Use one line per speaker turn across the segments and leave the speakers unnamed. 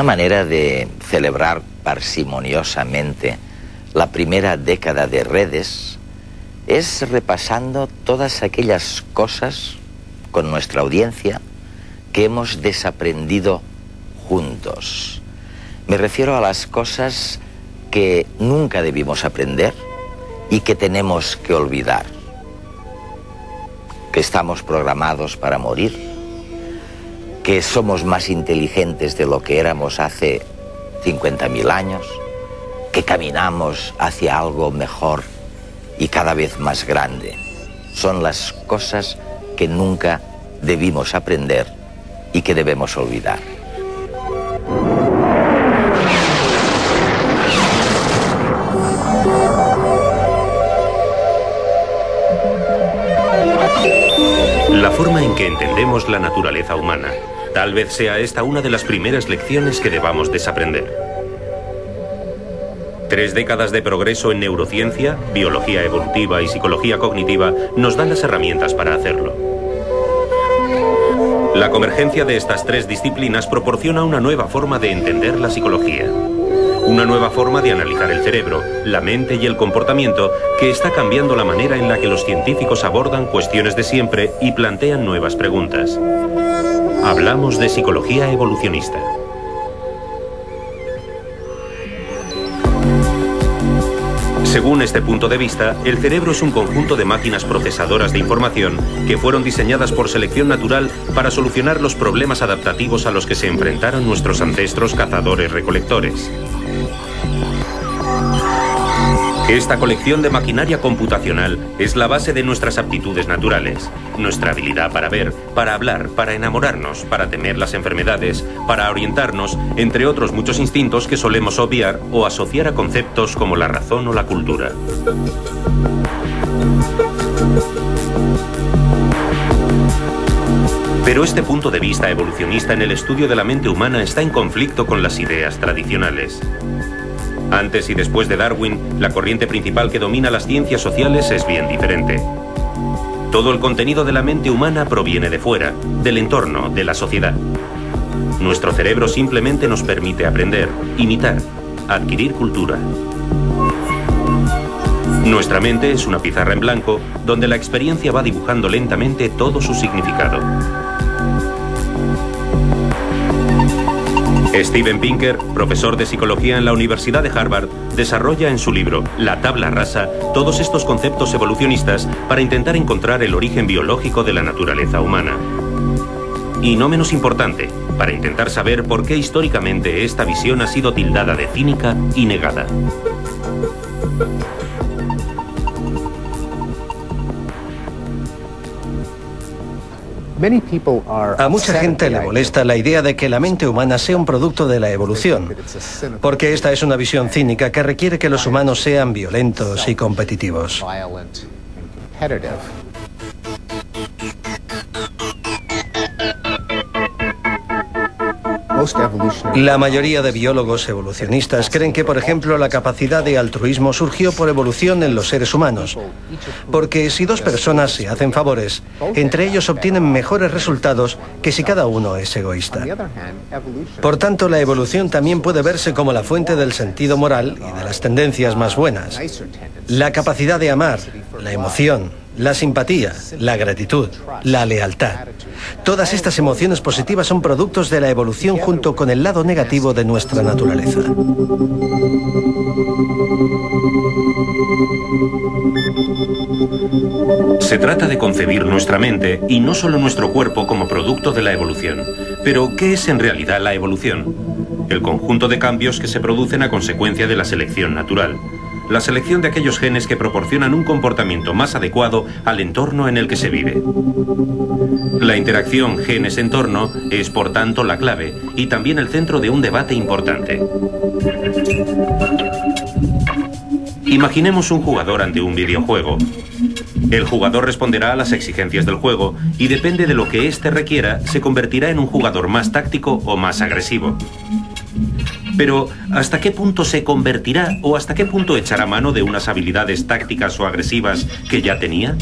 Una manera de celebrar parsimoniosamente la primera década de redes es repasando todas aquellas cosas con nuestra audiencia que hemos desaprendido juntos. Me refiero a las cosas que nunca debimos aprender y que tenemos que olvidar. Que estamos programados para morir, que somos más inteligentes de lo que éramos hace 50.000 años, que caminamos hacia algo mejor y cada vez más grande. Son las cosas que nunca debimos aprender y que debemos olvidar.
La forma en que entendemos la naturaleza humana. Tal vez sea esta una de las primeras lecciones que debamos desaprender. 3 décadas de progreso en neurociencia, biología evolutiva y psicología cognitiva nos dan las herramientas para hacerlo. La convergencia de estas 3 disciplinas proporciona una nueva forma de entender la psicología. Una nueva forma de analizar el cerebro, la mente y el comportamiento que está cambiando la manera en la que los científicos abordan cuestiones de siempre y plantean nuevas preguntas. Hablamos de psicología evolucionista. Según este punto de vista, el cerebro es un conjunto de máquinas procesadoras de información que fueron diseñadas por selección natural para solucionar los problemas adaptativos a los que se enfrentaron nuestros ancestros cazadores-recolectores. Esta colección de maquinaria computacional es la base de nuestras aptitudes naturales, nuestra habilidad para ver, para hablar, para enamorarnos, para temer las enfermedades, para orientarnos, entre otros muchos instintos que solemos obviar o asociar a conceptos como la razón o la cultura. Pero este punto de vista evolucionista en el estudio de la mente humana está en conflicto con las ideas tradicionales. Antes y después de Darwin, la corriente principal que domina las ciencias sociales es bien diferente. Todo el contenido de la mente humana proviene de fuera, del entorno, de la sociedad. Nuestro cerebro simplemente nos permite aprender, imitar, adquirir cultura. Nuestra mente es una pizarra en blanco donde la experiencia va dibujando lentamente todo su significado. Steven Pinker, profesor de psicología en la Universidad de Harvard, desarrolla en su libro La tabla rasa todos estos conceptos evolucionistas para intentar encontrar el origen biológico de la naturaleza humana. Y no menos importante, para intentar saber por qué históricamente esta visión ha sido tildada de cínica y negada.
A mucha gente le molesta la idea de que la mente humana sea un producto de la evolución, porque esta es una visión cínica que requiere que los humanos sean violentos y competitivos. La mayoría de biólogos evolucionistas creen que, por ejemplo, la capacidad de altruismo surgió por evolución en los seres humanos, porque si 2 personas se hacen favores, entre ellos obtienen mejores resultados que si cada uno es egoísta. Por tanto, la evolución también puede verse como la fuente del sentido moral y de las tendencias más buenas. La capacidad de amar, la emoción, la simpatía, la gratitud, la lealtad. Todas estas emociones positivas son productos de la evolución junto con el lado negativo de nuestra naturaleza.
Se trata de concebir nuestra mente y no solo nuestro cuerpo como producto de la evolución. Pero, ¿qué es en realidad la evolución? El conjunto de cambios que se producen a consecuencia de la selección natural. La selección de aquellos genes que proporcionan un comportamiento más adecuado al entorno en el que se vive. La interacción genes-entorno es, por tanto, la clave y también el centro de un debate importante. Imaginemos un jugador ante un videojuego. El jugador responderá a las exigencias del juego y depende de lo que éste requiera, se convertirá en un jugador más táctico o más agresivo. Pero, ¿hasta qué punto se convertirá o hasta qué punto echará mano de unas habilidades tácticas o agresivas que ya tenía?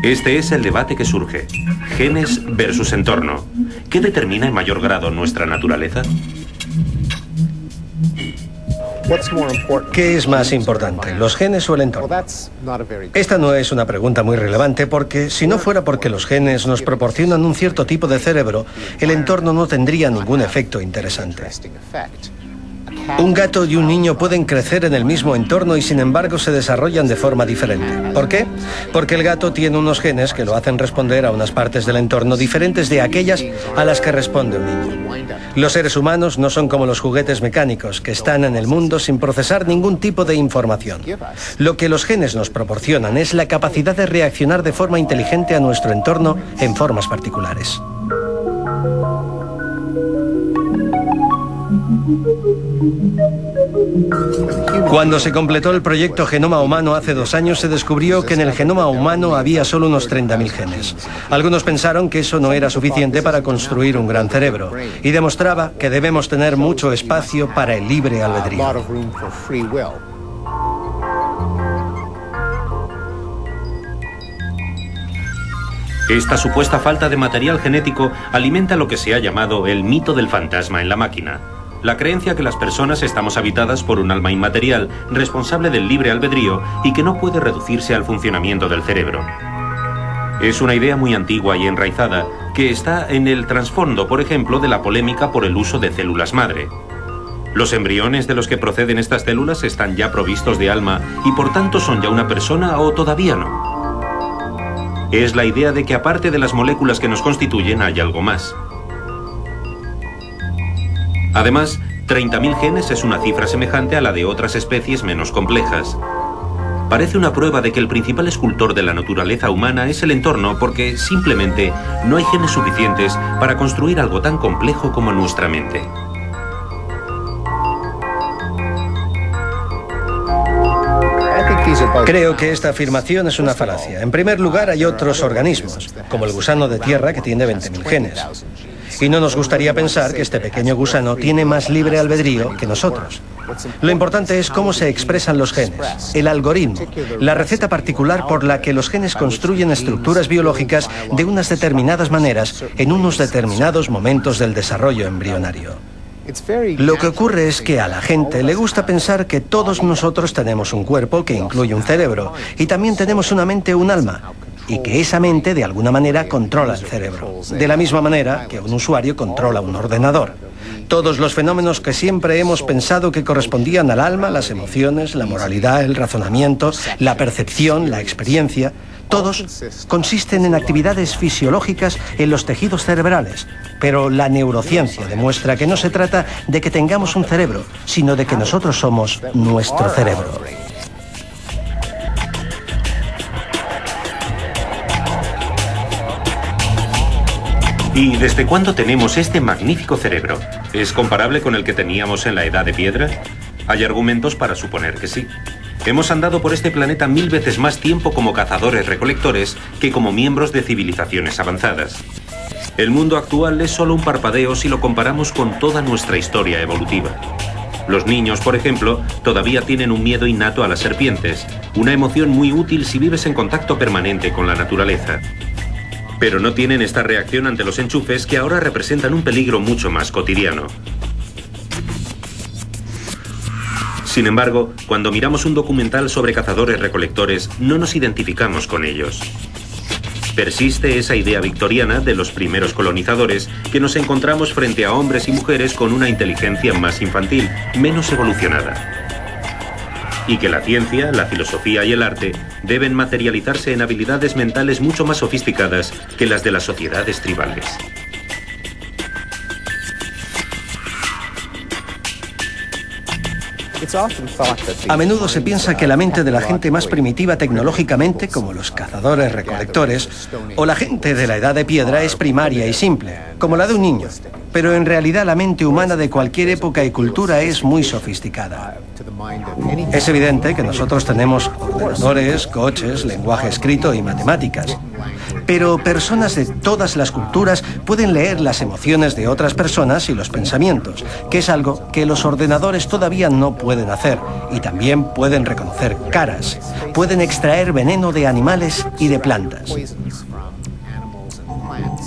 Este es el debate que surge. Genes versus entorno. ¿Qué determina en mayor grado nuestra naturaleza?
¿Qué es más importante, los genes o el entorno? Esta no es una pregunta muy relevante porque si no fuera porque los genes nos proporcionan un cierto tipo de cerebro, el entorno no tendría ningún efecto interesante. Un gato y un niño pueden crecer en el mismo entorno y sin embargo se desarrollan de forma diferente. ¿Por qué? Porque el gato tiene unos genes que lo hacen responder a unas partes del entorno diferentes de aquellas a las que responde un niño. Los seres humanos no son como los juguetes mecánicos que están en el mundo sin procesar ningún tipo de información. Lo que los genes nos proporcionan es la capacidad de reaccionar de forma inteligente a nuestro entorno en formas particulares. Cuando se completó el proyecto Genoma Humano hace 2 años, se descubrió que en el genoma humano había solo unos 30.000 genes. Algunos pensaron que eso no era suficiente para construir un gran cerebro, y demostraba que debemos tener mucho espacio para el libre albedrío.
Esta supuesta falta de material genético alimenta lo que se ha llamado el mito del fantasma en la máquina. La creencia que las personas estamos habitadas por un alma inmaterial, responsable del libre albedrío y que no puede reducirse al funcionamiento del cerebro. Es una idea muy antigua y enraizada que está en el trasfondo, por ejemplo, de la polémica por el uso de células madre. Los embriones de los que proceden estas células están ya provistos de alma y por tanto son ya una persona o todavía no. Es la idea de que aparte de las moléculas que nos constituyen hay algo más. Además, 30.000 genes es una cifra semejante a la de otras especies menos complejas. Parece una prueba de que el principal escultor de la naturaleza humana es el entorno porque simplemente no hay genes suficientes para construir algo tan complejo como nuestra mente.
Creo que esta afirmación es una falacia. En primer lugar, hay otros organismos, como el gusano de tierra, que tiene 20.000 genes. Y no nos gustaría pensar que este pequeño gusano tiene más libre albedrío que nosotros. Lo importante es cómo se expresan los genes, el algoritmo, la receta particular por la que los genes construyen estructuras biológicas de unas determinadas maneras en unos determinados momentos del desarrollo embrionario. Lo que ocurre es que a la gente le gusta pensar que todos nosotros tenemos un cuerpo que incluye un cerebro y también tenemos una mente o un alma, y que esa mente de alguna manera controla el cerebro, de la misma manera que un usuario controla un ordenador. Todos los fenómenos que siempre hemos pensado que correspondían al alma, las emociones, la moralidad, el razonamiento, la percepción, la experiencia, todos consisten en actividades fisiológicas en los tejidos cerebrales, pero la neurociencia demuestra que no se trata de que tengamos un cerebro, sino de que nosotros somos nuestro cerebro.
¿Y desde cuándo tenemos este magnífico cerebro? ¿Es comparable con el que teníamos en la Edad de Piedra? Hay argumentos para suponer que sí. Hemos andado por este planeta 1000 veces más tiempo como cazadores-recolectores que como miembros de civilizaciones avanzadas. El mundo actual es solo un parpadeo si lo comparamos con toda nuestra historia evolutiva. Los niños, por ejemplo, todavía tienen un miedo innato a las serpientes, una emoción muy útil si vives en contacto permanente con la naturaleza. Pero no tienen esta reacción ante los enchufes que ahora representan un peligro mucho más cotidiano. Sin embargo, cuando miramos un documental sobre cazadores-recolectores, no nos identificamos con ellos. Persiste esa idea victoriana de los primeros colonizadores que nos encontramos frente a hombres y mujeres con una inteligencia más infantil, menos evolucionada. Y que la ciencia, la filosofía y el arte deben materializarse en habilidades mentales mucho más sofisticadas que las de las sociedades tribales.
A menudo se piensa que la mente de la gente más primitiva tecnológicamente, como los cazadores-recolectores, o la gente de la Edad de Piedra, es primaria y simple, como la de un niño. Pero en realidad la mente humana de cualquier época y cultura es muy sofisticada. Es evidente que nosotros tenemos ordenadores, coches, lenguaje escrito y matemáticas. Pero personas de todas las culturas pueden leer las emociones de otras personas y los pensamientos, que es algo que los ordenadores todavía no pueden hacer. Y también pueden reconocer caras. Pueden extraer veneno de animales y de plantas.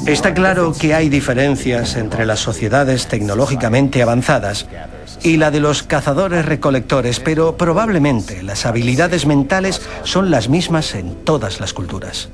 Está claro que hay diferencias entre las sociedades tecnológicamente avanzadas y la de los cazadores-recolectores, pero probablemente las habilidades mentales son las mismas en todas las culturas.